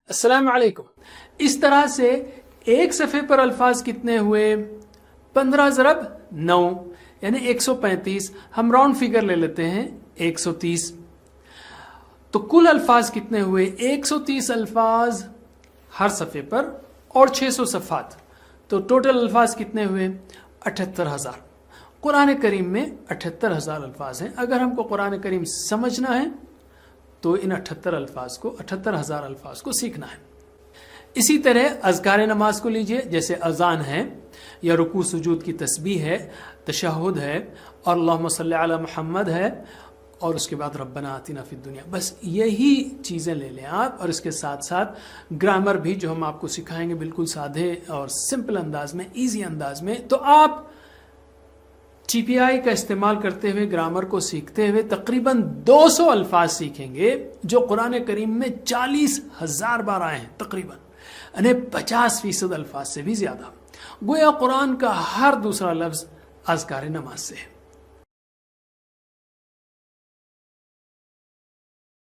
अस्सलाम वालेकुम। इस तरह से एक सफ़े पर अल्फाज कितने हुए? 15 ज़रब 9 यानी 135। हम राउंड फिगर ले लेते हैं 130। तो कुल अल्फाज कितने हुए? 130 अल्फाज हर सफ़े पर और 600 सफ़ात। तो टोटल अल्फाज कितने हुए? 78,000। कुरान करीम में 78,000 अल्फाज हैं। अगर हमको कुरान करीम समझना है तो इन 78,000 अल्फाज को सीखना है। इसी तरह अज़कार नमाज को लीजिए, जैसे अजान है या रुकू सुजूद की तस्बीह है, तशहुद है और अल्लाहुम्मा सल्ली अला मुहम्मद है और उसके बाद रब्बना आतिना फिद दुनिया। बस यही चीज़ें ले लें आप, और इसके साथ साथ ग्रामर भी जो हम आपको सिखाएंगे बिल्कुल सादे और सिंपल अंदाज में, ईजी अंदाज में। तो आप TPI का इस्तेमाल करते हुए ग्रामर को सीखते हुए तकरीबन 200 अल्फाज सीखेंगे जो कुरान करीम में 40,000 बार आए हैं, तकरीबन यानी 50% अल्फाज से भी ज्यादा। गोया कुरान का हर दूसरा लफ्ज अज़कार नमाज से है।